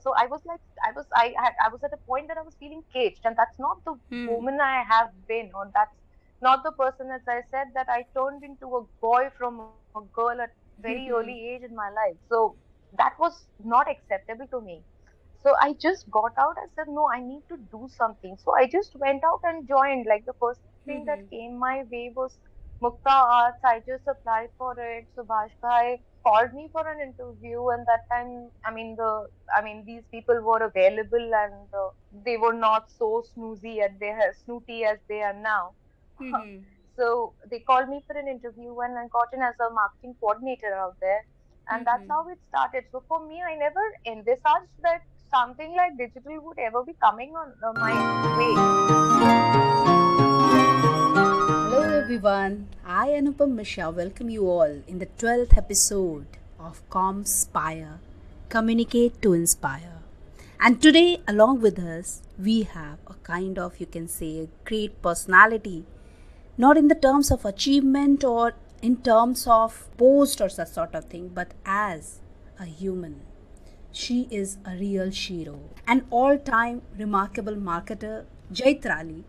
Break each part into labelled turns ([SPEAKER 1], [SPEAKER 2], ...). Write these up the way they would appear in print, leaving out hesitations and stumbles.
[SPEAKER 1] so I was like, I was at a point that I was feeling caged, and that's not the
[SPEAKER 2] Hmm.
[SPEAKER 1] woman I have been, or that's not the person, as I said, that I turned into a boy from a girl at very early
[SPEAKER 2] Hmm.
[SPEAKER 1] age in my life. So that was not acceptable to me. So I just got out. I said, no, I need to do something. So I just went out and joined. Like the first thing that
[SPEAKER 2] Hmm.
[SPEAKER 1] came my way was Mukta Arts. I just applied for it. Subhash Bhai called me for an interview, and that time, I mean, these people were available, and they were not so snooty as they are now.
[SPEAKER 2] Hmm.
[SPEAKER 1] So they called me for an interview, and I got in as a marketing coordinator out there, and that's
[SPEAKER 2] Hmm.
[SPEAKER 1] how it started. So for me, I never envisaged that something like digital would ever be coming on my way.
[SPEAKER 2] Hello everyone, I Anupam Mishra welcome you all in the 12th episode of Comspire, Communicate to Inspire. And today along with us, we have a kind of, you can say, a great personality, not in the terms of achievement or in terms of post or such sort of thing, but as a human. She is a real shiro. An all time remarkable marketer, Jaitrali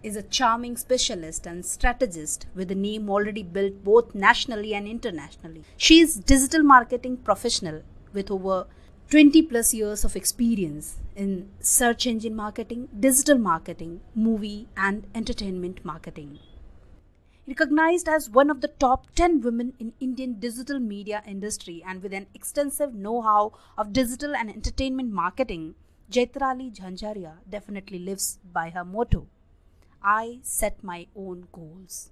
[SPEAKER 2] is a charming specialist and strategist with a name already built both nationally and internationally. She is digital marketing professional with over 20 plus years of experience in search engine marketing, digital marketing, movie and entertainment marketing. Recognized as one of the top 10 women in Indian digital media industry and with an extensive know-how of digital and entertainment marketing, Jaitrali Jhanjaria definitely lives by her motto, I set my own goals.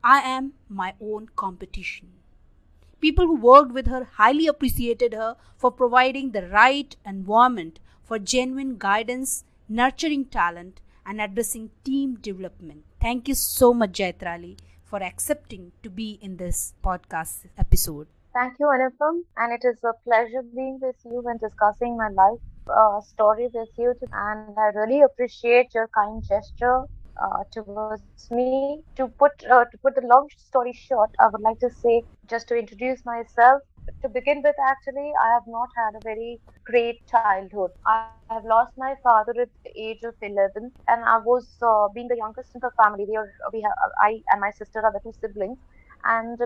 [SPEAKER 2] I am my own competition. People who worked with her highly appreciated her for providing the right environment for genuine guidance, nurturing talent, and addressing team development. Thank you so much, Jaitrali, for accepting to be in this podcast episode.
[SPEAKER 1] Thank you, Anupam, and it is a pleasure being with you and discussing my life story with you today. And I really appreciate your kind gesture towards me. To put the long story short, I would like to say, just to introduce myself. To begin with, actually, I have not had a very great childhood. I have lost my father at the age of 11, and I was being the youngest in the family. I and my sister are the two siblings, and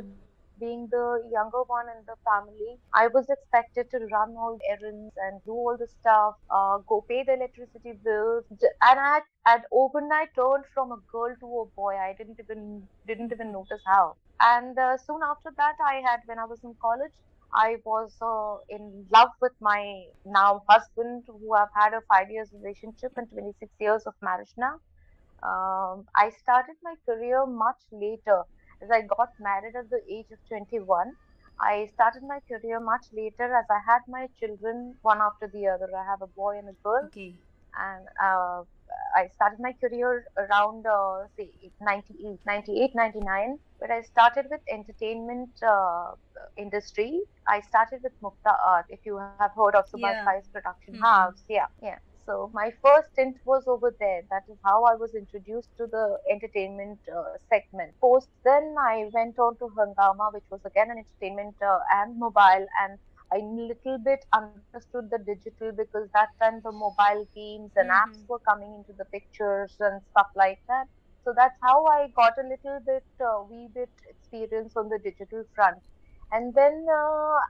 [SPEAKER 1] being the younger one in the family, I was expected to run all the errands and do all the stuff, go pay the electricity bills, and I had overnight turned from a girl to a boy. I didn't even notice how. And soon after that, when I was in college, I was in love with my now husband, who I've had a 5 years relationship and 26 years of marriage now. I started my career much later, as I got married at the age of 21. I started my career much later as I had my children one after the other. I have a boy and a girl,
[SPEAKER 2] Okay.
[SPEAKER 1] and I started my career around say 98, 99, where I started with entertainment industry. I started with Mukta Art. If you have heard of Subhash
[SPEAKER 2] Yeah.
[SPEAKER 1] Bhai's production house,
[SPEAKER 2] Hmm.
[SPEAKER 1] yeah. So my first stint was over there. That is how I was introduced to the entertainment segment. Post then I went on to Hangama, which was again an entertainment and mobile, and I little bit understood the digital because that time the mobile games and apps
[SPEAKER 2] Hmm.
[SPEAKER 1] were coming into the pictures and stuff like that. So that's how I got a little bit, wee bit experience on the digital front. And then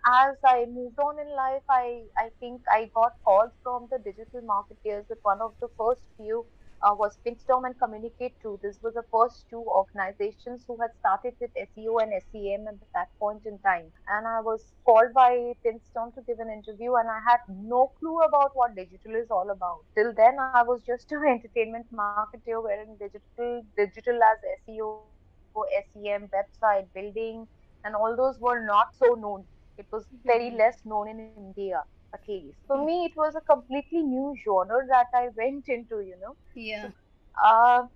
[SPEAKER 1] as I moved on in life, I think I got calls from the digital marketeers. That one of the first few was Pinstorm and Communicate too. This was the first two organizations who had started with SEO and SEM at that point in time. And I was called by Pinstorm to give an interview, and I had no clue about what digital is all about. Till then, I was just an entertainment marketer, wherein digital as SEO, SEM, website building, and all those were not so known. It was very less
[SPEAKER 2] Hmm.
[SPEAKER 1] known in India, at least. For me, it was a completely new genre that I went into. So,
[SPEAKER 2] Yeah.
[SPEAKER 1] uh,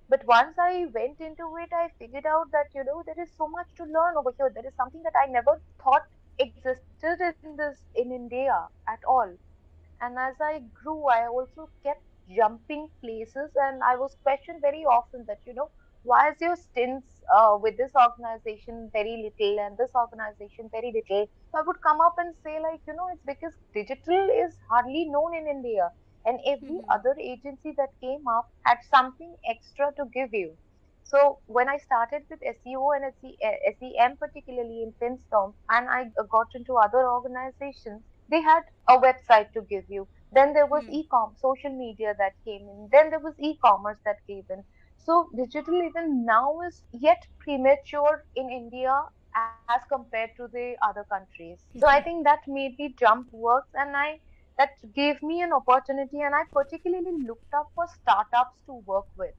[SPEAKER 1] but once I went into it, I figured out that there is so much to learn over here. There is something that I never thought existed in India at all. And as I grew, I also kept jumping places, and I was questioned very often that why is your stints with this organization very little and this organization very little? So I would come up and say, like, it's because digital is hardly known in India, and every other agency that came up had something extra to give you. So when I started with SEO and SEM, particularly in Finstorm, and I got into other organizations, they had a website to give you. Then there was e-com, social media that came in. Then there was e-commerce that came in. So digital even now is yet premature in India as compared to the other countries. So I think that made me jump works, and I that gave me an opportunity, and I particularly looked up for startups to work with.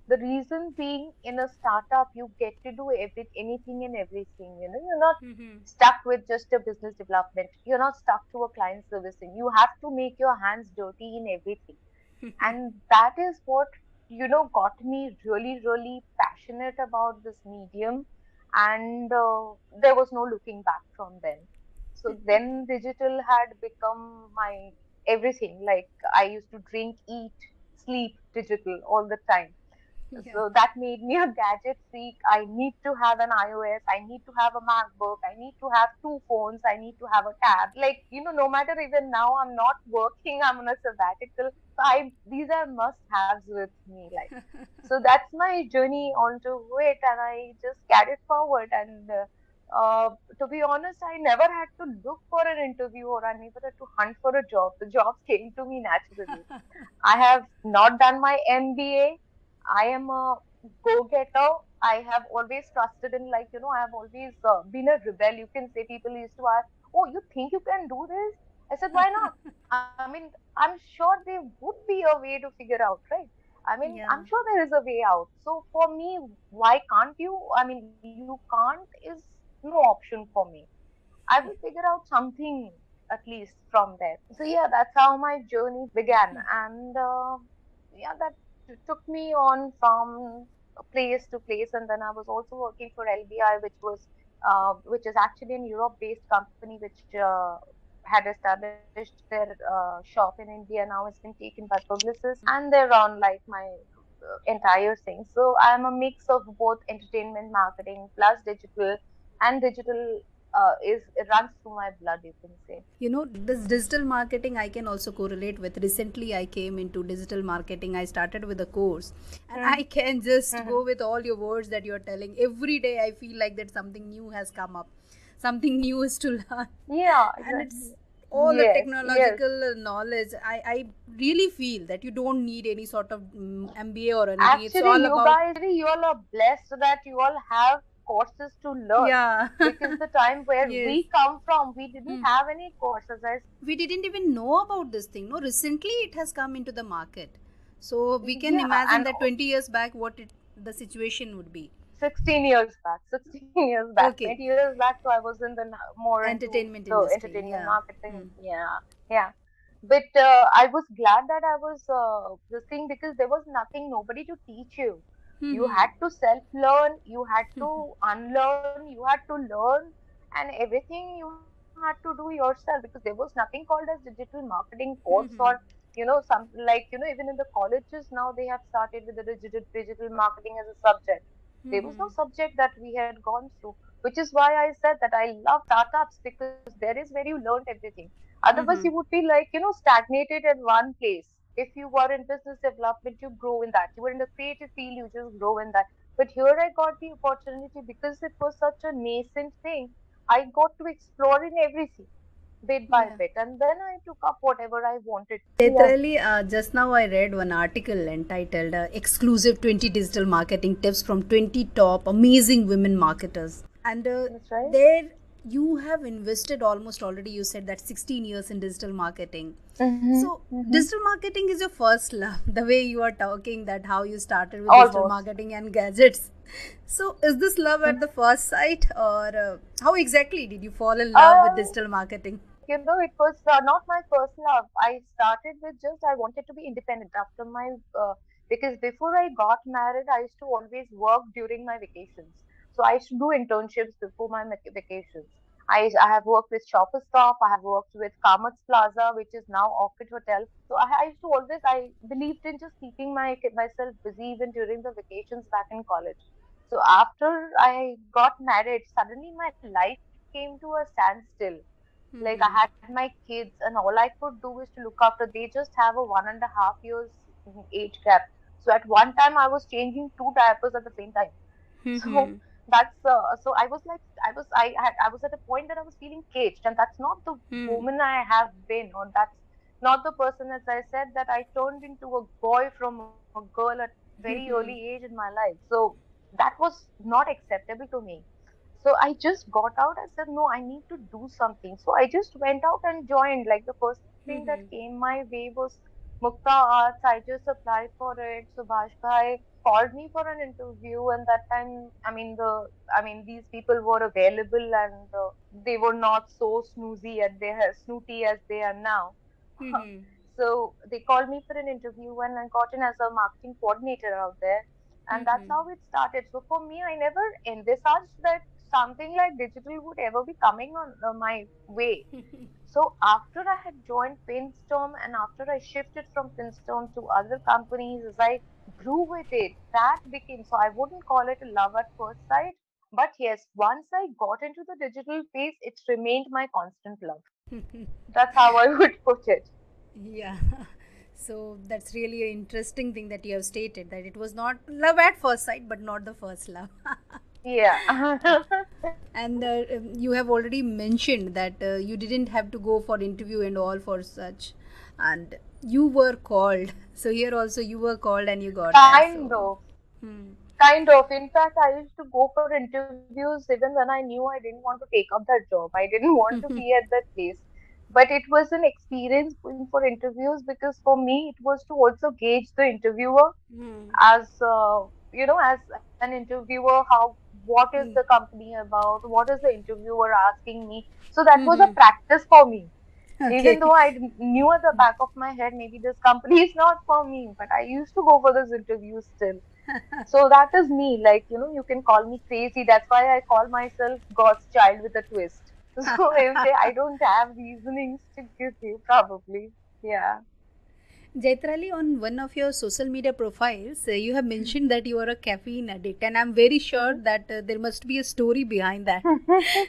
[SPEAKER 1] The reason being, in a startup, you get to do anything and everything. You're not stuck with just a business development. You're not stuck to a client servicing. You have to make your hands dirty in everything. And that is what, got me really, really passionate about this medium. And there was no looking back from then. So then digital had become my everything. Like, I used to drink, eat, sleep digital all the time.
[SPEAKER 2] Yeah.
[SPEAKER 1] So that made me a gadget freak. I need to have an iOS. I need to have a MacBook. I need to have two phones. I need to have a tab. Like, no matter, even now I'm not working, I'm on a sabbatical. So these are must haves with me. Like, so that's my journey onto it, and I just carried forward. And to be honest, I never had to look for an interview, or I never had to hunt for a job. The jobs came to me naturally. I have not done my MBA. I am a go-getter. I have always trusted in, like, I have always been a rebel. You can say, people used to ask, "Oh, you think you can do this?" I said, "Why not?" I mean, I'm sure there would be a way to figure out, right? I mean, I'm
[SPEAKER 2] Yeah.
[SPEAKER 1] sure there is a way out. So for me, why can't you? I mean, you can't is no option for me. I will figure out something at least from there. So yeah, that's how my journey began, and yeah, that took me on from place to place. And then I was also working for LBI, which is actually an Europe-based company, which had established their shop in India. Now it's been taken by Publicis, and they're on, like, my entire thing. So I'm a mix of both entertainment marketing plus digital, and digital is it runs through my blood, you can say.
[SPEAKER 2] This digital marketing I can also correlate with. Recently I came into digital marketing. I started with a course, and I can just
[SPEAKER 1] Mhm.
[SPEAKER 2] go with all your words that you're telling. Every day I feel like that something new has come up, something new is to learn.
[SPEAKER 1] Yeah,
[SPEAKER 2] And it's
[SPEAKER 1] exactly.
[SPEAKER 2] all the
[SPEAKER 1] Yes, yes.
[SPEAKER 2] technological knowledge. I really feel that you don't need any sort of MBA or anything. It's
[SPEAKER 1] Actually,
[SPEAKER 2] all
[SPEAKER 1] you
[SPEAKER 2] about,
[SPEAKER 1] guys, you all are blessed that you all have courses to learn.
[SPEAKER 2] yeah.
[SPEAKER 1] Because the time where
[SPEAKER 2] Yes.
[SPEAKER 1] we come from, we didn't
[SPEAKER 2] Hmm.
[SPEAKER 1] have any courses.
[SPEAKER 2] We didn't even know about this thing. No, recently it has come into the market. So we can
[SPEAKER 1] Yeah,
[SPEAKER 2] imagine
[SPEAKER 1] and
[SPEAKER 2] that 20 years back the situation would be.
[SPEAKER 1] 16 years back, 16 years back,
[SPEAKER 2] Okay.
[SPEAKER 1] 20 years back, so I was in the more into
[SPEAKER 2] Entertainment
[SPEAKER 1] the
[SPEAKER 2] industry.
[SPEAKER 1] entertainment
[SPEAKER 2] Yeah.
[SPEAKER 1] marketing.
[SPEAKER 2] Hmm.
[SPEAKER 1] Yeah, yeah. But I was glad that I was this thing, because there was nothing, nobody to teach you. You
[SPEAKER 2] Hmm.
[SPEAKER 1] had to self learn, you had to unlearn, you had to learn, and everything you had to do yourself, because there was nothing called as digital marketing course, or
[SPEAKER 2] Hmm.
[SPEAKER 1] some, like, even in the colleges now they have started with the digital marketing as a subject. There was no
[SPEAKER 2] Hmm.
[SPEAKER 1] subject that we had gone through, which is why I said that I love startups, because there is where you learned everything. Otherwise, you
[SPEAKER 2] Hmm.
[SPEAKER 1] would be, like, stagnated in one place. If you were in business development, you grow in that. You were in the creative field, you just grow in that. But here I got the opportunity, because it was such a nascent thing. I got to explore in everything bit by
[SPEAKER 2] Yeah.
[SPEAKER 1] bit, and then I took up whatever I wanted. Yeah,
[SPEAKER 2] Literally, just now I read one article entitled Exclusive 20 Digital Marketing Tips from 20 Top Amazing Women Marketers. And
[SPEAKER 1] that's right.
[SPEAKER 2] there you have invested almost already, you said that 16 years in digital marketing.
[SPEAKER 1] Mm-hmm.
[SPEAKER 2] So,
[SPEAKER 1] Mm-hmm.
[SPEAKER 2] digital marketing is your first love. The way you are talking, that how you started with digital
[SPEAKER 1] Almost.
[SPEAKER 2] marketing and gadgets. So, is this love at the first sight, or how exactly did you fall in love with digital marketing?
[SPEAKER 1] It was not my first love. I started with just I wanted to be independent after my because before I got married, I used to always work during my vacations. So I used to do internships before my vacations. I have worked with Shoppers Stop. I have worked with Kamat's Plaza, which is now Orchid Hotel. So I used to always, I believed in just keeping myself busy even during the vacations back in college. So after I got married, suddenly my life came to a standstill. Like I
[SPEAKER 2] Mm-hmm.
[SPEAKER 1] had my kids, and all I could do is to look after. They just have a 1.5 years age gap. So at one time, I was changing two diapers at the same time. So
[SPEAKER 2] Mm-hmm.
[SPEAKER 1] that's so I was like I was at a point that I was feeling caged, and that's not the
[SPEAKER 2] Hmm.
[SPEAKER 1] woman I have been, or that's not the person, as I said, that I turned into a boy from a girl at very early age in my life. So that was not acceptable to me. So I just got out. I said, no, I need to do something. So I just went out and joined. Like the first thing that
[SPEAKER 2] Mm-hmm.
[SPEAKER 1] came my way was Mukta Arts. I just applied for it. Subhash Bhai called me for an interview, and that time, I mean, these people were available, and they were not so snooty as they are now.
[SPEAKER 2] Mm-hmm.
[SPEAKER 1] So they called me for an interview, and I got in as a marketing coordinator out there, and that's
[SPEAKER 2] Mm-hmm.
[SPEAKER 1] how it started. So for me, I never envisaged that something like digital would ever be coming on my way. So after I had joined Pinstorm, and after I shifted from Pinstorm to other companies, as I grew with it, that became, so I wouldn't call it a love at first sight, but yes, once I got into the digital space, it remained my constant love. That's how I would put it.
[SPEAKER 2] Yeah. So that's really an interesting thing that you have stated, that it was not love at first sight, but not the first love.
[SPEAKER 1] Yeah.
[SPEAKER 2] And you have already mentioned that you didn't have to go for interview and all for such, and you were called. So here also you were called and you got that.
[SPEAKER 1] Kind
[SPEAKER 2] So,
[SPEAKER 1] of.
[SPEAKER 2] hmm.
[SPEAKER 1] Kind of. In fact, I used to go for interviews even when I knew I didn't want to take up that job. I didn't want to be at that place. But it was an experience going for interviews, because for me, it was to also gauge the interviewer
[SPEAKER 2] Hmm.
[SPEAKER 1] as, as an interviewer, how, what is the
[SPEAKER 2] Hmm.
[SPEAKER 1] company about? What is the interviewer asking me? So that was a
[SPEAKER 2] Hmm.
[SPEAKER 1] practice for me. Even
[SPEAKER 2] Okay.
[SPEAKER 1] though knew at the back of my head, maybe this company is not for me, but I used to go for those interviews still. So that is me. Like, you can call me crazy. That's why I call myself God's child with a twist. So if I don't have reasonings to give you, probably. Yeah.
[SPEAKER 2] Jaitrali, on one of your social media profiles, you have mentioned that you are a caffeine addict, and I'm very sure that there must be a story behind that.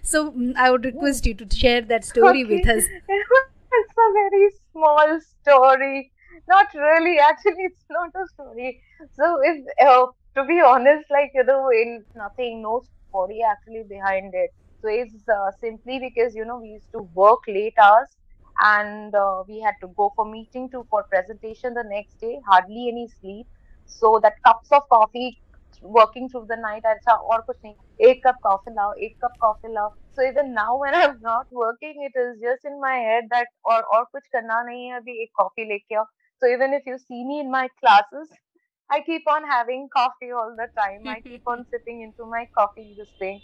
[SPEAKER 2] So, I would request you to share that story with
[SPEAKER 1] Okay.
[SPEAKER 2] us.
[SPEAKER 1] It's a very small story. Not really. Actually, it's not a story. So, if to be honest, like, in nothing, no story actually behind it. So, it's simply because, we used to work late hours, and we had to go for meeting to for presentation the next day, hardly any sleep. So, that cups of coffee working through the night, ऐसा और कुछ नहीं, एक cup coffee लाओ, एक cup coffee लाओ. So even now when I'm not working, it is just in my head that और कुछ करना नहीं है, अभी एक coffee लेके आओ. So even if you see me in my classes, I keep on having coffee all the time. I keep on sipping into my coffee this thing.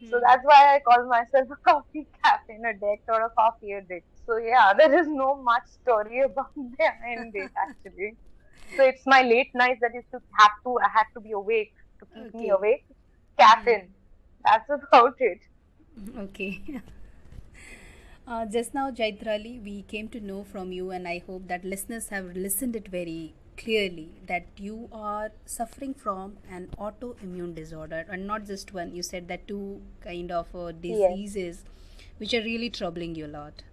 [SPEAKER 1] So
[SPEAKER 2] Hmm.
[SPEAKER 1] that's why I call myself a coffee caffeine addict or a coffee addict. So yeah, there is no much story about behind it actually. So it's my late nights that used to I had to be awake to keep me
[SPEAKER 2] Okay.
[SPEAKER 1] awake.
[SPEAKER 2] Hmm.
[SPEAKER 1] Caffeine. That's about it.
[SPEAKER 2] Okay. Just now, Jaitrali, we came to know from you, and I hope that listeners have listened it very clearly, that you are suffering from an autoimmune disorder, and not just one. You said that two kind of
[SPEAKER 1] Yes,
[SPEAKER 2] diseases, which are really troubling you a lot,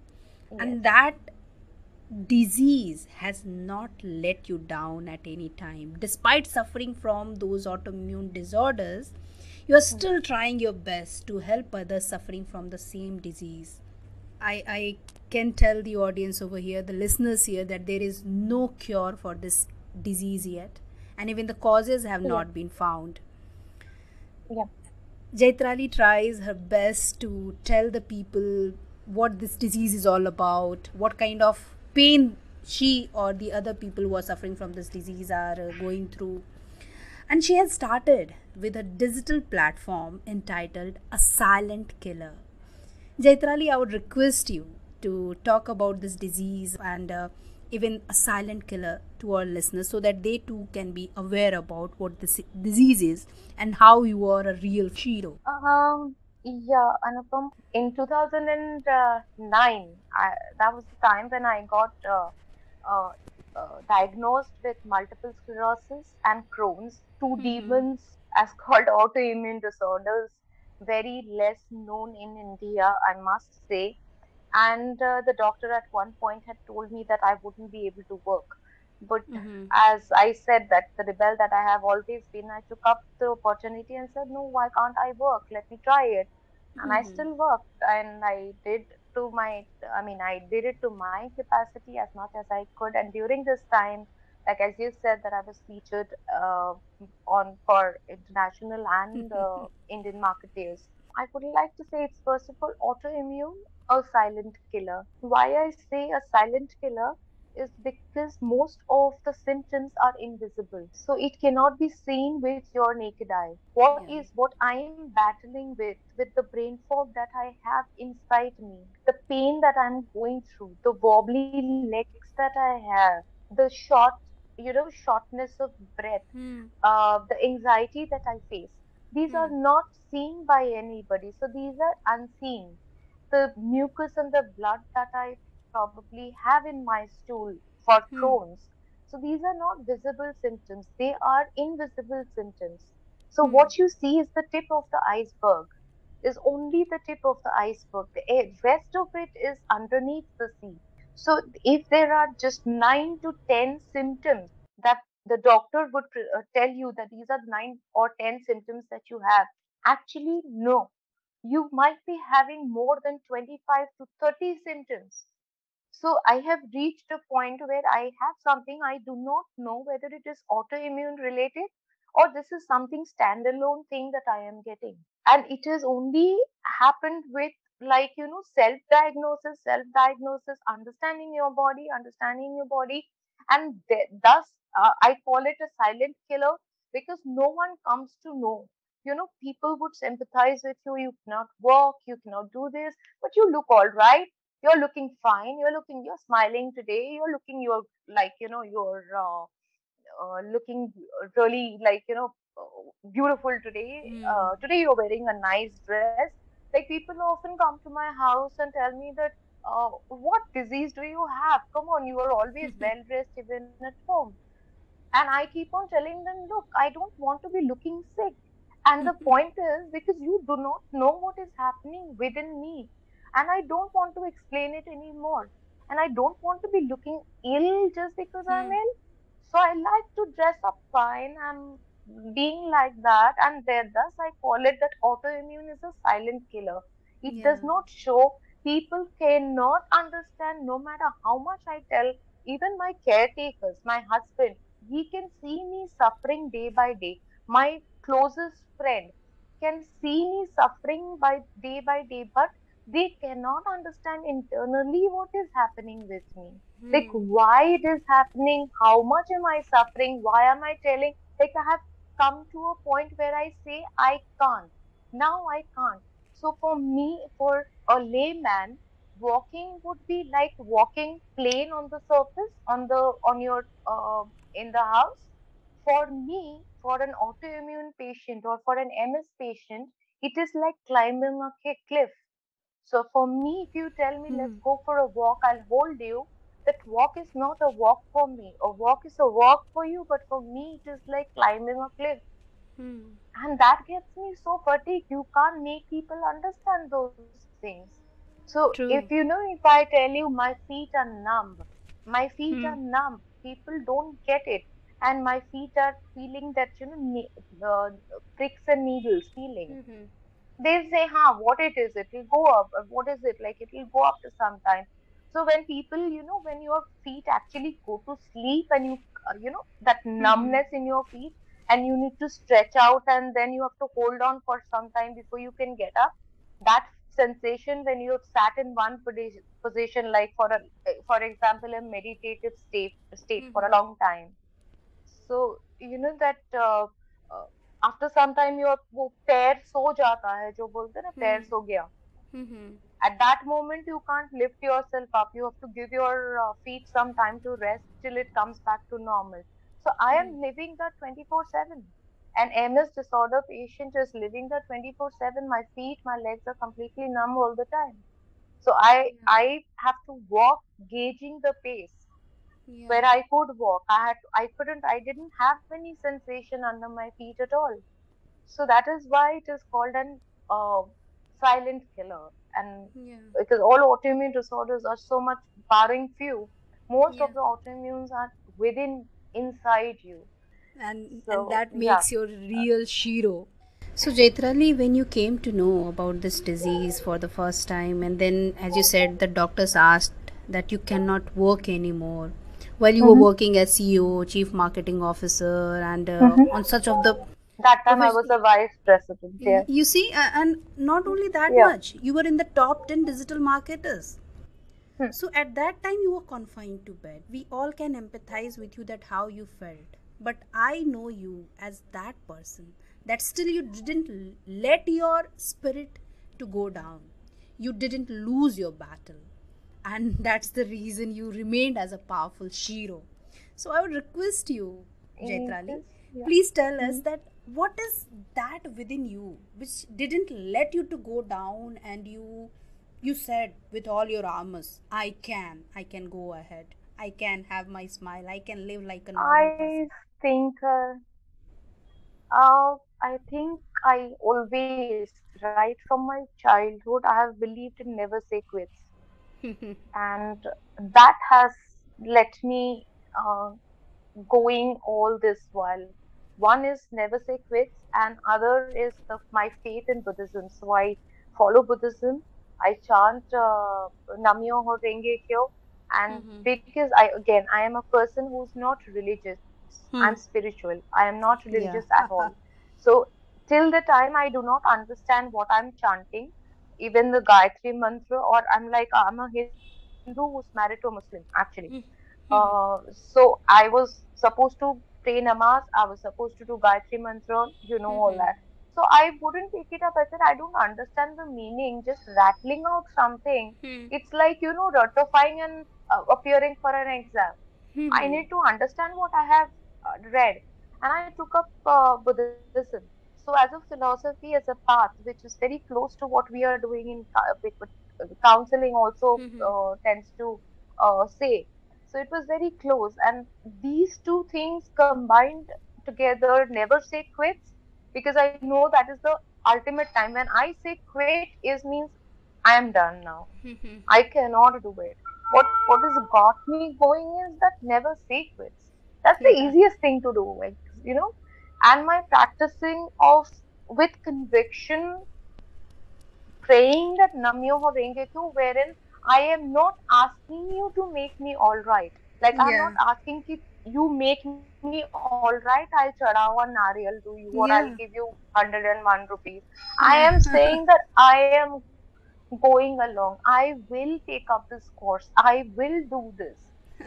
[SPEAKER 1] yes.
[SPEAKER 2] and that disease has not let you down at any time. Despite suffering from those autoimmune disorders, you are
[SPEAKER 1] Hmm.
[SPEAKER 2] still trying your best to help others suffering from the same disease. I can tell the audience over here, the listeners here, that there is no cure for this disease yet, and even the causes have
[SPEAKER 1] Yeah,
[SPEAKER 2] not been found.
[SPEAKER 1] yeah,
[SPEAKER 2] Jaitrali tries her best to tell the people what this disease is all about, what kind of pain she or the other people who are suffering from this disease are going through. And she has started with a digital platform entitled A Silent Killer. Jaitrali, I would request you to talk about this disease and even a silent killer to our listeners, so that they too can be aware about what this disease is and how you are a real hero.
[SPEAKER 1] Um, Yeah, Anupam, in 2009, that was the time when I got uh, diagnosed with multiple sclerosis and Crohn's, two
[SPEAKER 2] Mm-hmm.
[SPEAKER 1] demons as called autoimmune disorders, very less known in India, I must say. And the doctor at one point had told me that I wouldn't be able to work. But
[SPEAKER 2] Mm-hmm.
[SPEAKER 1] as I said, that the rebel that I have always been, I took up the opportunity and said, no, why can't I work? Let me try it. And I
[SPEAKER 2] Mm-hmm.
[SPEAKER 1] still worked, and I did it to my capacity as much as I could. And during this time, like as you said, that I was featured on for international and Indian marketeers. I would like to say it's first of all autoimmune, a silent killer. Why I say a silent killer is because most of the symptoms are invisible. So it cannot be seen with your naked eye.
[SPEAKER 2] Yeah.
[SPEAKER 1] What I am battling with the brain fog that I have inside me, the pain that I'm going through, the wobbly legs that I have, the shortness of breath,
[SPEAKER 2] Hmm.
[SPEAKER 1] the anxiety that I face. These are
[SPEAKER 2] Hmm.
[SPEAKER 1] not seen by anybody. So these are unseen. The mucus and the blood that I probably have in my stool for
[SPEAKER 2] Hmm.
[SPEAKER 1] Crohn's. So these are not visible symptoms. They are invisible symptoms. So
[SPEAKER 2] Hmm.
[SPEAKER 1] what you see is the tip of the iceberg, is only the tip of the iceberg. The rest of it is underneath the sea. So if there are just 9 to 10 symptoms that the doctor would tell you that these are 9 or 10 symptoms that you have, actually no, you might be having more than 25 to 30 symptoms. So I have reached a point where I have something I do not know whether it is autoimmune related or this is something standalone thing that I am getting. And it has only happened with, like, self diagnosis, understanding your body, and thus I call it a silent killer because no one comes to know. People would sympathize with you. You cannot walk, you cannot do this, but you look all right, you're looking fine, you're smiling today, you're like, you're looking really, like, beautiful today.
[SPEAKER 2] Hmm.
[SPEAKER 1] Today you're wearing a nice dress. Like, people often come to my house and tell me that, what disease do you have? Come on, you are always well dressed even at home. And I keep on telling them, look, I don't want to be looking sick. And the point is, because you do not know what is happening within me. And I don't want to explain it anymore. And I don't want to be looking ill just because I'm
[SPEAKER 2] Hmm.
[SPEAKER 1] ill. So I like to dress up fine. I'm being like that. And thus I call it that autoimmune is a silent killer. It
[SPEAKER 2] Yeah.
[SPEAKER 1] does not show. People cannot understand no matter how much I tell. Even my caretakers, my husband, he can see me suffering day by day. My closest friend can see me suffering by day, but they cannot understand internally what is happening with me. Like,
[SPEAKER 2] Hmm.
[SPEAKER 1] why it is happening, how much am I suffering, why am I telling? Like, I have come to a point where I say, I can't. Now I can't. So for me, for a layman, walking would be like walking plain on the surface, on your in the house. For me, for an autoimmune patient or for an MS patient, it is like climbing a cliff. So for me, if you tell me, let's
[SPEAKER 2] Hmm.
[SPEAKER 1] go for a walk, I'll hold you. That walk is not a walk for me. A walk is a walk for you, but for me, it is like climbing a cliff.
[SPEAKER 2] Hmm.
[SPEAKER 1] And that gets me so fatigued. You can't make people understand those things. So if
[SPEAKER 2] True.
[SPEAKER 1] if I tell you my feet are numb, my feet are
[SPEAKER 2] Hmm.
[SPEAKER 1] numb, people don't get it. And my feet are feeling that, pricks and needles feeling.
[SPEAKER 2] Hmm.
[SPEAKER 1] They say, what it is, it will go up. What is it? Like, it will go up to some time. So when people, when your feet actually go to sleep and that
[SPEAKER 2] Hmm.
[SPEAKER 1] numbness in your feet, and you need to stretch out and then you have to hold on for some time before you can get up. That sensation when you have sat in one position, like for example, a meditative state for a
[SPEAKER 2] Hmm.
[SPEAKER 1] long time. So that uh, after some time your वो पैर सो जाता है, जो बोलते हैं ना, पैर
[SPEAKER 2] Hmm.
[SPEAKER 1] सो गया.
[SPEAKER 2] Hmm.
[SPEAKER 1] At that moment you can't lift yourself up. You have to give your feet some time to rest till it comes back to normal. So I am living that 24/7. an MS disorder patient is living there 24/7. My feet, my legs are completely numb all the time. So I have to walk gauging the pace
[SPEAKER 2] Yeah.
[SPEAKER 1] where I could walk. I didn't have any sensation under my feet at all. So that is why it is called an uh, silent killer. And
[SPEAKER 2] Yeah.
[SPEAKER 1] because all autoimmune disorders are so much, barring few, most
[SPEAKER 2] Yeah.
[SPEAKER 1] of the autoimmunes are within inside you.
[SPEAKER 2] And
[SPEAKER 1] So
[SPEAKER 2] that
[SPEAKER 1] yeah.
[SPEAKER 2] makes your real Shiro. So, Jaitrali, when you came to know about this disease for the first time, and then, as you said, the doctors asked that you cannot work anymore while you were
[SPEAKER 1] Hmm.
[SPEAKER 2] working as CEO, Chief Marketing Officer, and
[SPEAKER 1] Hmm.
[SPEAKER 2] on such of the
[SPEAKER 1] That time I was
[SPEAKER 2] profession.
[SPEAKER 1] a vice president. Yes.
[SPEAKER 2] You see, and not only that
[SPEAKER 1] Yeah.
[SPEAKER 2] much, you were in the top 10 digital marketers.
[SPEAKER 1] Hmm.
[SPEAKER 2] So at that time you were confined to bed. We all can empathize with you that how you felt. But I know you as that person that still you didn't let your spirit to go down. You didn't lose your battle. And that's the reason you remained as a powerful Shiro. So I would request you, Jaitrali,
[SPEAKER 1] Yes. Yeah.
[SPEAKER 2] please tell us
[SPEAKER 1] Mhm.
[SPEAKER 2] that what is that within you which didn't let you to go down, and you said with all your armors, I can go ahead, I can have my smile, I can live like a normal
[SPEAKER 1] I
[SPEAKER 2] person.
[SPEAKER 1] think I think I always, right from my childhood, I have believed in never say quits, and that has let me going all this while. One is never say quits, and other is my faith in Buddhism. So I follow Buddhism. I chant Namyo Renge Kyo, and because I am a person who's not religious. I'm
[SPEAKER 2] Hmm.
[SPEAKER 1] spiritual. I am not religious
[SPEAKER 2] Yeah.
[SPEAKER 1] at all. So till the time I do not understand what I'm chanting, even the Gayatri mantra, or I'm a Hindu who's married to a Muslim actually. So I was supposed to pray namaz, I was supposed to do Gayatri mantra, all that. So I wouldn't pick it up. I said, I don't understand the meaning, just rattling out something. It's like, ratifying and appearing for an exam. I need to understand what I have read. And I took up Buddhism. So, as a philosophy, as a path, which is very close to what we are doing in counseling, also tends to say. So, it was very close. And these two things combined together, never say quits, because I know that is the ultimate time. When I say quit, is means I am done now. I cannot do it. What has got me going is that never say quits. That's the
[SPEAKER 2] Yeah.
[SPEAKER 1] easiest thing to do, And my practicing of with conviction, praying that Namyoho Rengekyo, wherein I am not asking you to make me all right. Like I'm not
[SPEAKER 2] Yeah.
[SPEAKER 1] asking ki you make me all right. I'll chadawa nariyal to you, or I'll give you
[SPEAKER 2] Yeah.
[SPEAKER 1] 101 rupees. I am
[SPEAKER 2] Yeah.
[SPEAKER 1] saying that I am going along. I will take up this course. I will do this.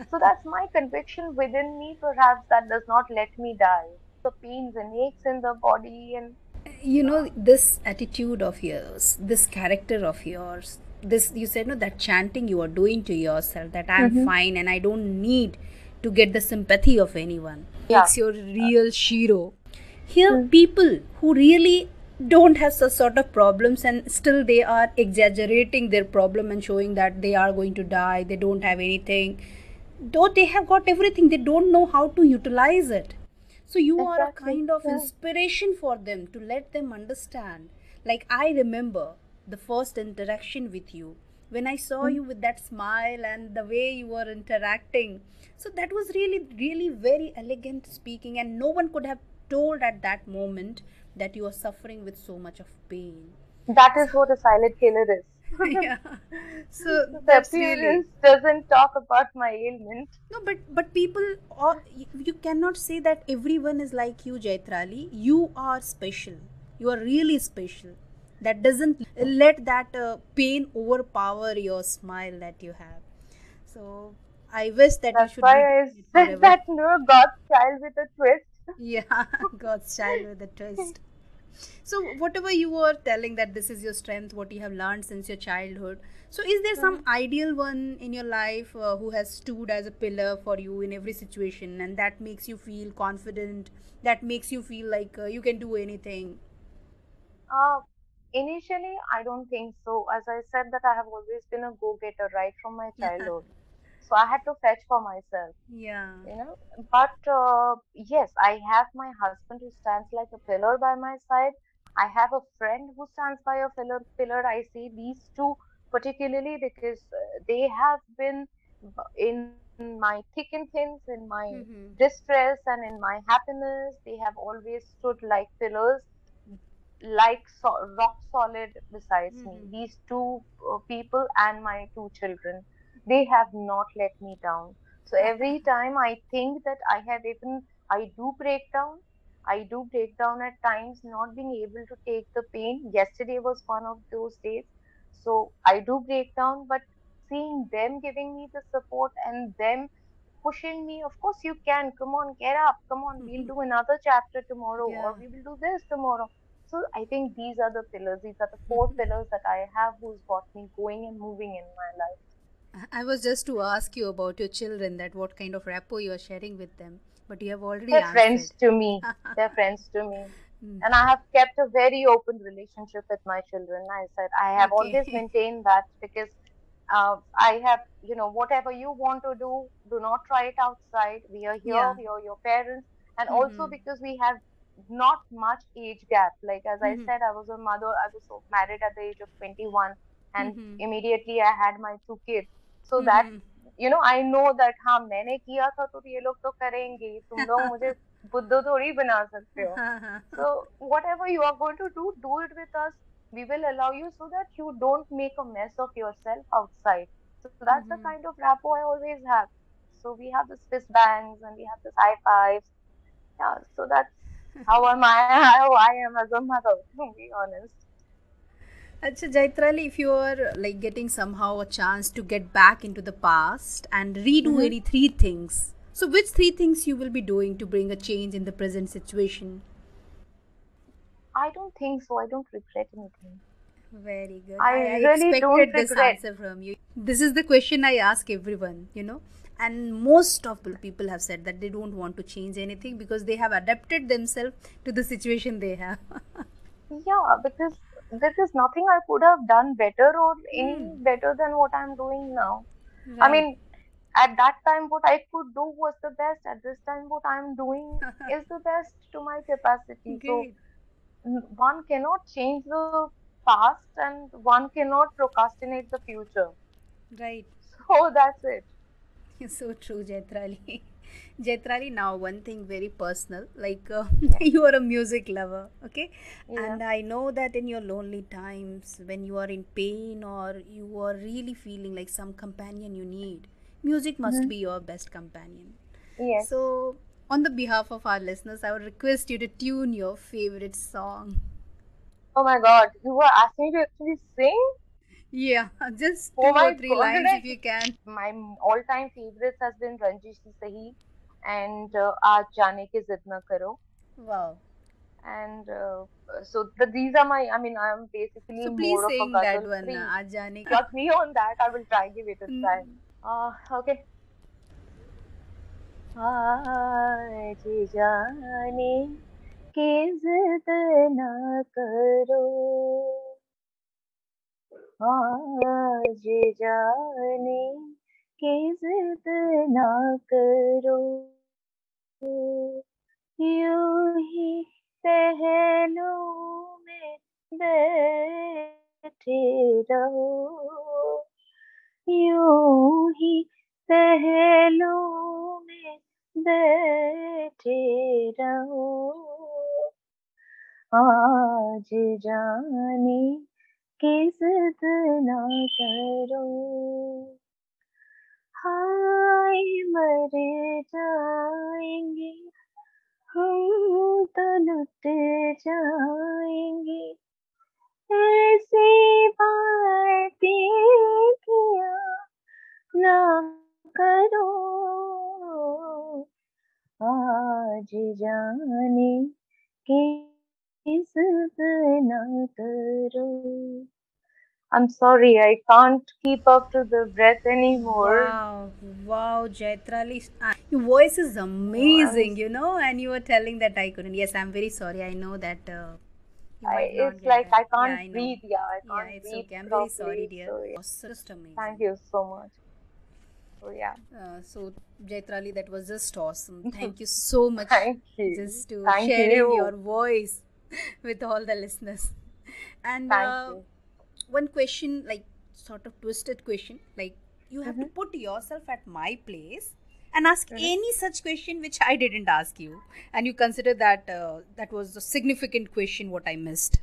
[SPEAKER 1] So that's my conviction within me, perhaps, that does not let me die. The pains and aches in the body, and
[SPEAKER 2] This attitude of yours, this character of yours, this, you said, no, that chanting you are doing to yourself, that I'm
[SPEAKER 1] Mhm.
[SPEAKER 2] fine and I don't need to get the sympathy of anyone,
[SPEAKER 1] Yeah.
[SPEAKER 2] makes your real Shiro. Here,
[SPEAKER 1] Hmm.
[SPEAKER 2] people who really don't have such sort of problems, and still they are exaggerating their problem and showing that they are going to die, they don't have anything, though they have got everything, they don't know how to utilize it. So you are a
[SPEAKER 1] Exactly.
[SPEAKER 2] kind of
[SPEAKER 1] Yeah.
[SPEAKER 2] inspiration for them, to let them understand. Like, I remember the first interaction with you, when I saw
[SPEAKER 1] Hmm.
[SPEAKER 2] you with that smile and the way you were interacting. So that was really, really very elegant speaking, and no one could have told at that moment that you are suffering with so much of pain.
[SPEAKER 1] That is what a silent killer is.
[SPEAKER 2] Yeah. So
[SPEAKER 1] The
[SPEAKER 2] that's really.
[SPEAKER 1] appearance doesn't talk about my ailment.
[SPEAKER 2] No, but people, you cannot say that everyone is like you, Jaitrali. You are special. You are really special. That doesn't let that pain overpower your smile that you have. So I wish that you
[SPEAKER 1] That's
[SPEAKER 2] should
[SPEAKER 1] why
[SPEAKER 2] be
[SPEAKER 1] I
[SPEAKER 2] doing it
[SPEAKER 1] said
[SPEAKER 2] forever.
[SPEAKER 1] that no God's child with a twist.
[SPEAKER 2] Yeah, God's child with a twist. So, whatever you were telling that this is your strength, what you have learned since your childhood. So, is there some
[SPEAKER 1] Mhm.
[SPEAKER 2] ideal one in your life who has stood as a pillar for you in every situation, and that makes you feel confident, that makes you feel like you can do anything?
[SPEAKER 1] Uh, Initially, I don't think so. As I said, that I have always been a go-getter right from my childhood. So I had to fetch for myself,
[SPEAKER 2] Yeah.
[SPEAKER 1] you know. But yes, I have my husband who stands like a pillar by my side. I have a friend who stands by a pillar. I see these two particularly because they have been in my thick and thins, in my
[SPEAKER 2] Mm-hmm.
[SPEAKER 1] distress and in my happiness. They have always stood like pillars, like rock solid besides me.
[SPEAKER 2] Mm-hmm.
[SPEAKER 1] These two people and my two children, they have not let me down. So every time I think that I have even, I do break down. I do break down at times, not being able to take the pain. Yesterday was one of those days. So I do break down, but seeing them giving me the support and them pushing me, of course you can, come on, get up, come on, we'll do another chapter tomorrow,
[SPEAKER 2] Yeah.
[SPEAKER 1] or we will do this tomorrow. So I think these are the pillars, these are the four pillars that I have who's got me going and moving in my life.
[SPEAKER 2] I was just to ask you about your children, that what kind of rapport you are sharing with them, but you have already
[SPEAKER 1] They're
[SPEAKER 2] answered.
[SPEAKER 1] friends to me. They're friends to me.
[SPEAKER 2] Mm.
[SPEAKER 1] And I have kept a very open relationship with my children. I said I have always
[SPEAKER 2] Okay.
[SPEAKER 1] maintained that because I have, whatever you want to do not try it outside. We are here,
[SPEAKER 2] Yeah.
[SPEAKER 1] we are your parents. And also
[SPEAKER 2] Mm-hmm.
[SPEAKER 1] because we have not much age gap. Like as I
[SPEAKER 2] Mm-hmm.
[SPEAKER 1] said, I was a mother, I was so married at the age of 21, and
[SPEAKER 2] Mm-hmm.
[SPEAKER 1] immediately I had my two kids. So that,
[SPEAKER 2] Mm-hmm.
[SPEAKER 1] I know that हाँ मैंने किया था तो ये लोग तो करेंगे, तुम लोग मुझे बुद्धू थोड़ी बना सकते हो. So whatever you are going to do it with us. We will allow you so that you don't make a mess of yourself outside. So that's the
[SPEAKER 2] Mm-hmm.
[SPEAKER 1] kind of rapport I always have. So we have this fist bangs and we have this high fives. Yeah, so that's how am I how I am as a mother, to be honest.
[SPEAKER 2] Acha Jaitrali, if you are like getting somehow a chance to get back into the past and redo
[SPEAKER 1] Hmm.
[SPEAKER 2] any three things, so which three things you will be doing to bring a change in the present situation?
[SPEAKER 1] I don't think so. I don't regret anything.
[SPEAKER 2] Very good.
[SPEAKER 1] I
[SPEAKER 2] I
[SPEAKER 1] really don't
[SPEAKER 2] expected this
[SPEAKER 1] regret.
[SPEAKER 2] answer from you. This is the question I ask everyone, and most of the people have said that they don't want to change anything because they have adapted themselves to the situation they have.
[SPEAKER 1] Yeah, because there is nothing I could have done better or
[SPEAKER 2] Hmm.
[SPEAKER 1] any better than what I'm doing now. I
[SPEAKER 2] Right.
[SPEAKER 1] mean, at that time, what I could do was the best. At this time, what I'm doing is the best to my capacity. So,
[SPEAKER 2] Great.
[SPEAKER 1] one cannot change the past and one cannot procrastinate the future.
[SPEAKER 2] Right.
[SPEAKER 1] So, that's it.
[SPEAKER 2] So true, Jaitrali. Jaitrali, now one thing very personal, like
[SPEAKER 1] Yeah.
[SPEAKER 2] you are a music lover, okay?
[SPEAKER 1] Yeah.
[SPEAKER 2] And I know that in your lonely times, when you are in pain or you are really feeling like some companion you need, music must
[SPEAKER 1] Hmm.
[SPEAKER 2] be your best companion.
[SPEAKER 1] Yes.
[SPEAKER 2] So, on the behalf of our listeners, I would request you to tune your favorite song.
[SPEAKER 1] Oh my God, you were asking me to actually sing?
[SPEAKER 2] Yeah, just
[SPEAKER 1] Oh
[SPEAKER 2] two or
[SPEAKER 1] my
[SPEAKER 2] three
[SPEAKER 1] God,
[SPEAKER 2] lines if you can.
[SPEAKER 1] my all-time favorites has been Ranjish Ji Sahi and Aaj Jaane Ki Zid Na Karo.
[SPEAKER 2] Wow.
[SPEAKER 1] And so these are my, I mean, I'm basically
[SPEAKER 2] So please
[SPEAKER 1] more of a
[SPEAKER 2] sing that
[SPEAKER 1] ghazal
[SPEAKER 2] one.
[SPEAKER 1] freak.
[SPEAKER 2] Aaj jaane
[SPEAKER 1] You got me on that. I will try, give it a try.
[SPEAKER 2] Mm.
[SPEAKER 1] Okay. आज जाने की जिद ना करो, आज जाने की जिद ना करो, यूं ही पहलू में बैठे रहो, यूं ही पहलू में बैठे रहो, आज जाने की जिद ना करो, हाय मर जाएंगे हम तो लुट जाएंगे, ऐसी बातें किया ना करो, आज जाने की ना करो. I'm sorry, I can't keep up to the breath anymore.
[SPEAKER 2] Wow, wow, Jaitrali. Your voice is amazing, and you were telling that I couldn't. Yes, I'm very sorry. I know that you might not
[SPEAKER 1] It's
[SPEAKER 2] get
[SPEAKER 1] like
[SPEAKER 2] that.
[SPEAKER 1] I
[SPEAKER 2] Yeah,
[SPEAKER 1] can't
[SPEAKER 2] I know.
[SPEAKER 1] breathe. Yeah, I
[SPEAKER 2] Yeah,
[SPEAKER 1] can't
[SPEAKER 2] it's
[SPEAKER 1] breathe
[SPEAKER 2] okay. I'm very sorry,
[SPEAKER 1] properly.
[SPEAKER 2] dear.
[SPEAKER 1] So yeah,
[SPEAKER 2] Just
[SPEAKER 1] thank
[SPEAKER 2] amazing.
[SPEAKER 1] you so much. So yeah,
[SPEAKER 2] So, Jaitrali, that was just awesome. Thank you so much
[SPEAKER 1] thank you,
[SPEAKER 2] just to
[SPEAKER 1] thank
[SPEAKER 2] sharing your
[SPEAKER 1] you,
[SPEAKER 2] voice with all the listeners. And
[SPEAKER 1] thank you.
[SPEAKER 2] one question, like sort of twisted question, like you have to
[SPEAKER 1] Hmm.
[SPEAKER 2] put yourself at my place and ask
[SPEAKER 1] Hmm.
[SPEAKER 2] any such question which I didn't ask you, and you consider that that was a significant question what I missed.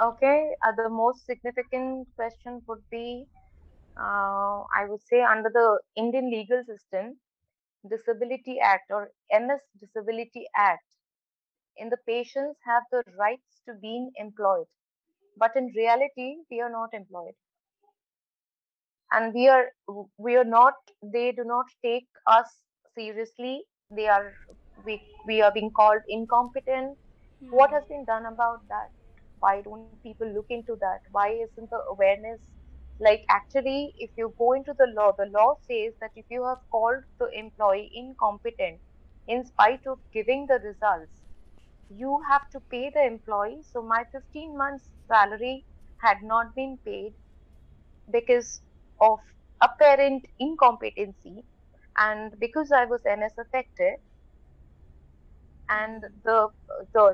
[SPEAKER 1] Okay, the most significant question would be, I would say, under the Indian legal system, Disability Act or MS Disability Act, in the patients have the rights to being employed, but in reality, we are not employed, and we are not. They do not take us seriously. They are we are being called incompetent. What has been done about that? Why don't people look into that? Why isn't the awareness, like, actually, if you go into the law says that if you have called the employee incompetent in spite of giving the results, you have to pay the employee. So my 15 months salary had not been paid because of apparent incompetency, and because I was MS affected. And the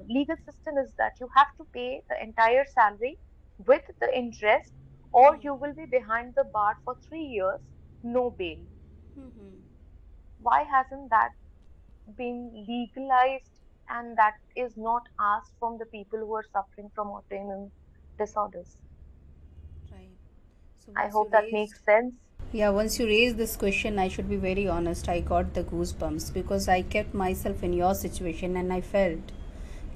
[SPEAKER 1] legal system is that you have to pay the entire salary with the interest, or you will be behind the bar for 3 years, no bail. Why hasn't that been legalized, and that is not asked from the people who are suffering from autoimmune disorders?
[SPEAKER 2] Right. So
[SPEAKER 1] I
[SPEAKER 2] once you
[SPEAKER 1] hope that
[SPEAKER 2] raised
[SPEAKER 1] makes sense.
[SPEAKER 2] Yeah, once you raise this question, I should be very honest. I got the goosebumps because I kept myself in your situation and I felt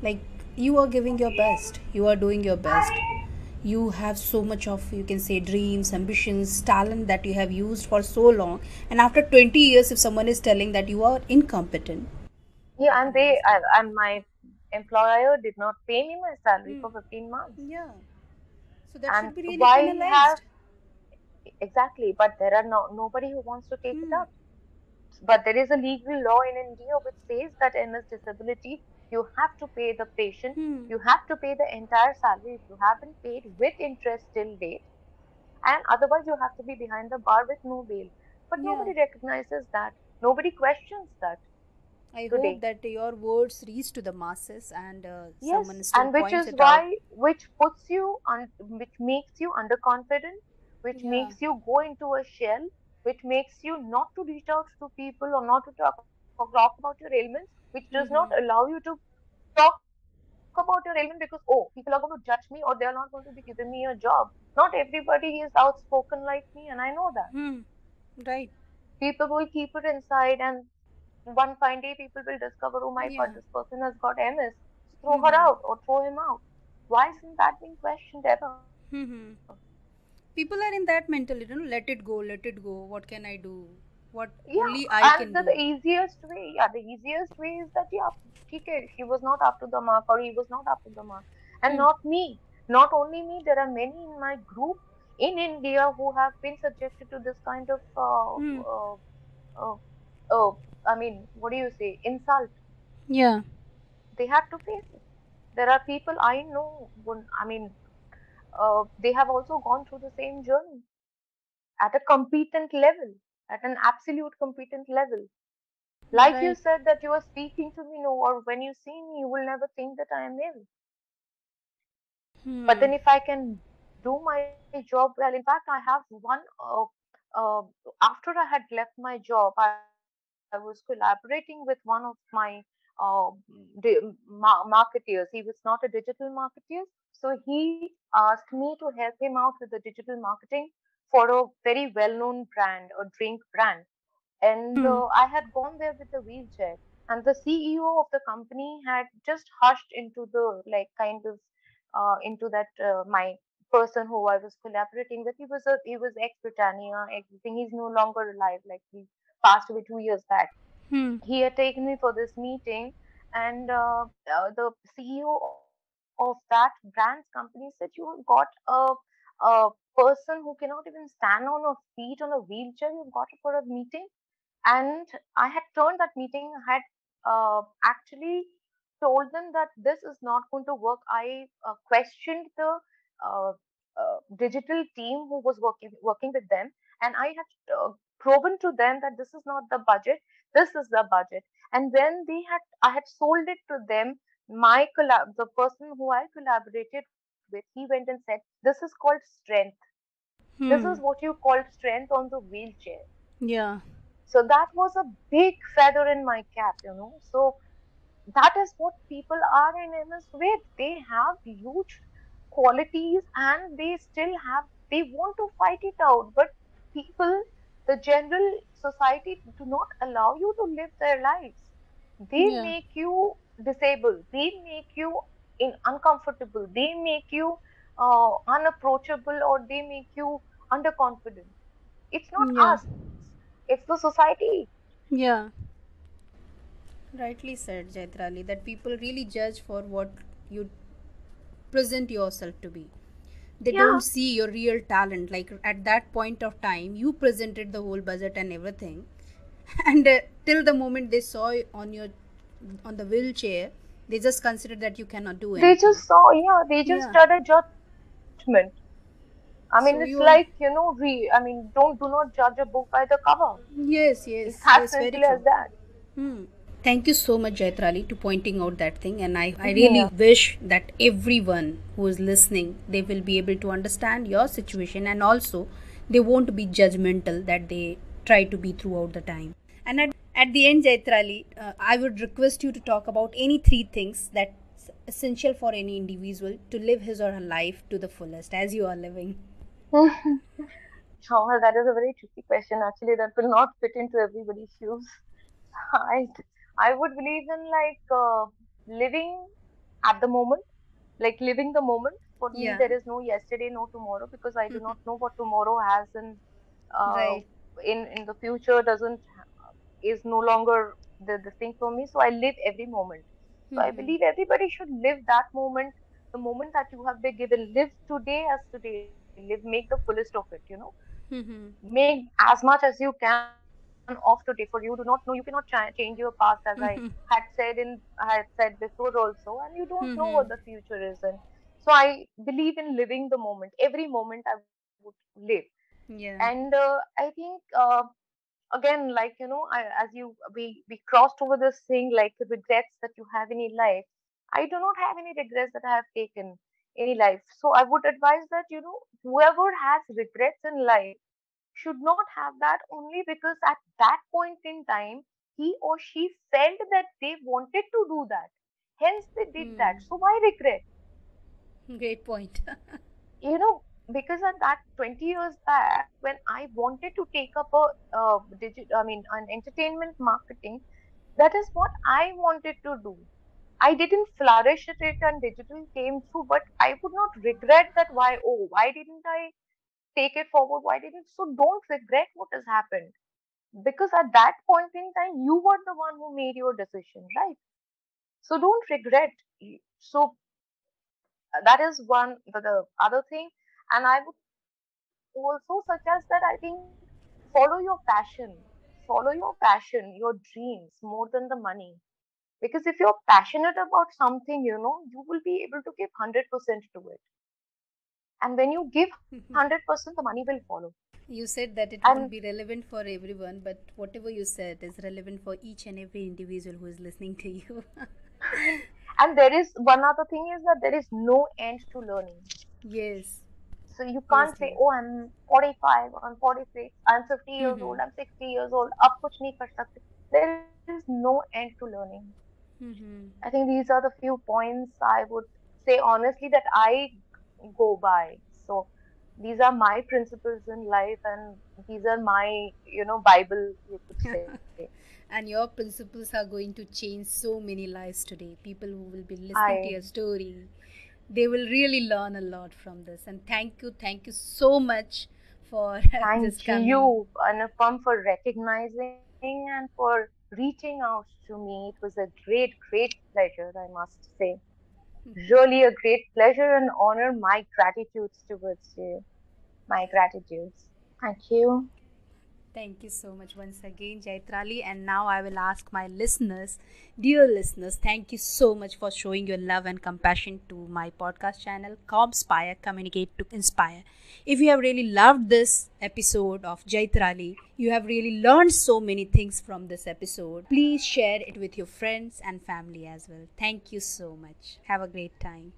[SPEAKER 2] like you are giving your best. You are doing your best. You have so much of, you can say, dreams, ambitions, talent that you have used for so long. And after 20 years, if someone is telling that you are incompetent, I
[SPEAKER 1] Yeah,
[SPEAKER 2] can understand.
[SPEAKER 1] and my employer did not pay me my salary
[SPEAKER 2] Hmm.
[SPEAKER 1] for 15 months.
[SPEAKER 2] Yeah. So that
[SPEAKER 1] And
[SPEAKER 2] should be really
[SPEAKER 1] why have
[SPEAKER 2] penalized.
[SPEAKER 1] exactly? But there are nobody who wants to take it
[SPEAKER 2] Hmm.
[SPEAKER 1] up. But there is a legal law in India which says that in this disability, you have to pay the patient,
[SPEAKER 2] Hmm.
[SPEAKER 1] you have to pay the entire salary if you haven't paid with interest till date, and otherwise you have to be behind the bar with no bail. But
[SPEAKER 2] Yeah.
[SPEAKER 1] nobody recognizes that. Nobody questions that
[SPEAKER 2] I hope
[SPEAKER 1] today.
[SPEAKER 2] that your words reach to the masses and someone
[SPEAKER 1] Yes,
[SPEAKER 2] still
[SPEAKER 1] and which
[SPEAKER 2] points
[SPEAKER 1] is
[SPEAKER 2] it out.
[SPEAKER 1] why, which puts you on, which makes you underconfident, which
[SPEAKER 2] Yeah.
[SPEAKER 1] makes you go into a shell, which makes you not to reach out to people or not to talk about your ailments, which does not
[SPEAKER 2] Mm-hmm.
[SPEAKER 1] allow you to talk about your ailment because, oh, people are going to judge me or they are not going to be giving me a job. Not everybody is outspoken like me, and I know that.
[SPEAKER 2] Hmm. Right.
[SPEAKER 1] People will keep it inside, and one fine day people will discover, oh my god,
[SPEAKER 2] Yeah.
[SPEAKER 1] this person has got MS. Throw her
[SPEAKER 2] Mm-hmm.
[SPEAKER 1] out or throw him out. Why isn't that being questioned ever?
[SPEAKER 2] Mm-hmm. People are in that mentality, let it go, let it go. What can I do? What
[SPEAKER 1] Yeah,
[SPEAKER 2] only I
[SPEAKER 1] and
[SPEAKER 2] can
[SPEAKER 1] the
[SPEAKER 2] do.
[SPEAKER 1] easiest way, yeah, the easiest way is that, yeah, okay, she was not up to the mark or he was not up to the mark. And
[SPEAKER 2] Hmm.
[SPEAKER 1] not me. Not only me, there are many in my group in India who have been subjected to this kind of,
[SPEAKER 2] Hmm.
[SPEAKER 1] uh, uh, I mean, what do you say, insult.
[SPEAKER 2] Yeah.
[SPEAKER 1] They have to face it. There are people I know, I mean, they have also gone through the same journey at a competent level, at an absolute competent level. Like you
[SPEAKER 2] Right.
[SPEAKER 1] said, that you are speaking to me, no, or when you see me, you will never think that I am ill. But
[SPEAKER 2] Hmm.
[SPEAKER 1] then, if I can do my job well, in fact, I have one. Uh, After I had left my job, I was collaborating with one of my marketeers. He was not a digital marketeer, so he asked me to help him out with the digital marketing for a very well-known brand, a drink brand. And
[SPEAKER 2] Hmm.
[SPEAKER 1] I had gone there with the wheelchair, and the CEO of the company had just hushed into the, like, kind of into that my person who I was collaborating with. He was ex Britannia, everything. He's no longer alive. Like, he passed away 2 years back.
[SPEAKER 2] Hmm.
[SPEAKER 1] He had taken me for this meeting, and the CEO of the of that brand's company said, you have got a person who cannot even stand on her feet on a wheelchair. You've got her for a meeting. And I had turned that meeting. I had actually told them that this is not going to work. I questioned the uh, digital team who was working with them, and I had proven to them that this is not the budget. This is the budget. And when I had sold it to them. The person who I collaborated with, he went and said, "This is called strength. This is
[SPEAKER 2] Hmm.
[SPEAKER 1] what you call strength on the wheelchair."
[SPEAKER 2] Yeah.
[SPEAKER 1] So that was a big feather in my cap. So that is what people are in MS with. They have huge qualities and they want to fight it out. But people, the general society, do not allow you to live their lives. They
[SPEAKER 2] Yeah.
[SPEAKER 1] make you disabled. They make you uncomfortable. They make you unapproachable, or they make you underconfident. It's not
[SPEAKER 2] Yeah.
[SPEAKER 1] us, it's the society.
[SPEAKER 2] Yeah. Rightly said, Jaitrali, that people really judge for what you present yourself to be. They don't
[SPEAKER 1] Yeah,
[SPEAKER 2] see your real talent. Like at that point of time, you presented the whole budget and everything, and till the moment they saw you on the wheelchair, they just considered that you cannot do
[SPEAKER 1] they
[SPEAKER 2] anything.
[SPEAKER 1] just saw, yeah, they just
[SPEAKER 2] Yeah.
[SPEAKER 1] started judgment. I mean, it's
[SPEAKER 2] So
[SPEAKER 1] like,
[SPEAKER 2] you are.
[SPEAKER 1] do not judge a book by the cover.
[SPEAKER 2] Yes,
[SPEAKER 1] It's
[SPEAKER 2] yes,
[SPEAKER 1] as
[SPEAKER 2] yes, very
[SPEAKER 1] simple as
[SPEAKER 2] true.
[SPEAKER 1] that.
[SPEAKER 2] Hmm. Thank you so much, Jaitrali, to pointing out that thing. And I really
[SPEAKER 1] Yeah.
[SPEAKER 2] wish that everyone who is listening, they will be able to understand your situation, and also they won't be judgmental that they try to be throughout the time. And at the end, Jaitrali, I would request you to talk about any three things that's essential for any individual to live his or her life to the fullest as you are living.
[SPEAKER 1] Oh, well, that is a very tricky question. Actually, that will not fit into everybody's shoes. I, I would believe in like living at the moment, like living the moment. For me,
[SPEAKER 2] Yeah.
[SPEAKER 1] there is no yesterday, no tomorrow, because I do not know what tomorrow has uh,
[SPEAKER 2] Right.
[SPEAKER 1] in the future. Doesn't is no longer the thing for me. So I live every moment. So I
[SPEAKER 2] Mm-hmm.
[SPEAKER 1] believe everybody should live that moment, the moment that you have been given. Live today as today. Make the fullest of it.
[SPEAKER 2] Mm-hmm.
[SPEAKER 1] Make as much as you can of today. For you do not know, you cannot change your past, as I
[SPEAKER 2] Mm-hmm.
[SPEAKER 1] had said before also, and you don't know what the
[SPEAKER 2] Mm-hmm.
[SPEAKER 1] future is. And so I believe in living the moment. Every moment I would live.
[SPEAKER 2] Yeah.
[SPEAKER 1] And I think again, like as we crossed over this thing, like the regrets that you have in your life. I do not have any regrets that I have taken any life. So I would advise that whoever has regrets in life should not have that, only because at that point in time he or she felt that they wanted to do that, hence they did that.
[SPEAKER 2] Hmm.
[SPEAKER 1] So why regret?
[SPEAKER 2] Great point.
[SPEAKER 1] you know because at that 20 years back, when I wanted to take up a an entertainment marketing, that is what I wanted to do. I didn't flourish at it and digital came through, but I would not regret that. Why didn't I take it forward? Why didn't? So don't regret what has happened, because at that point in time you were the one who made your decision, right? So don't regret. So that is one, the other thing. And I would also suggest that, I think, follow your passion, your dreams more than the money. Because if you're passionate about something, you will be able to give 100% to it. And when you give 100%, the money will follow.
[SPEAKER 2] You said that it
[SPEAKER 1] And
[SPEAKER 2] won't be relevant for everyone, but whatever you said is relevant for each and every individual who is listening to you.
[SPEAKER 1] and there is one other thing, is that there is no end to learning.
[SPEAKER 2] Yes.
[SPEAKER 1] So you
[SPEAKER 2] Yes,
[SPEAKER 1] can't say,
[SPEAKER 2] yes.
[SPEAKER 1] oh, I'm 45, I'm 46, I'm 50 years old,
[SPEAKER 2] Mm-hmm.
[SPEAKER 1] I'm 60 years old, ab kuch nahi kar sakte. There is no end to learning.
[SPEAKER 2] Mm-hmm.
[SPEAKER 1] I think these are the few points I would say honestly that I go by. So these are my principles in life, and these are my, Bible, you could say.
[SPEAKER 2] And your principles are going to change so many lives today. People who will be listening to
[SPEAKER 1] I
[SPEAKER 2] your story, they will really learn a lot from this. And thank you so much for
[SPEAKER 1] thank
[SPEAKER 2] this coming.
[SPEAKER 1] you, Anupam, for recognizing and for reaching out to me. It was a great, great pleasure, I must say. really a great pleasure and honor. My gratitudes towards you. My gratitudes. Thank you.
[SPEAKER 2] Thank you so much once again, Jaitrali. And now I will ask my listeners, dear listeners, thank you so much for showing your love and compassion to my podcast channel, Comspire, Communicate to Inspire. If you have really loved this episode of Jaitrali, you have really learned so many things from this episode, please share it with your friends and family as well. Thank you so much. Have a great time.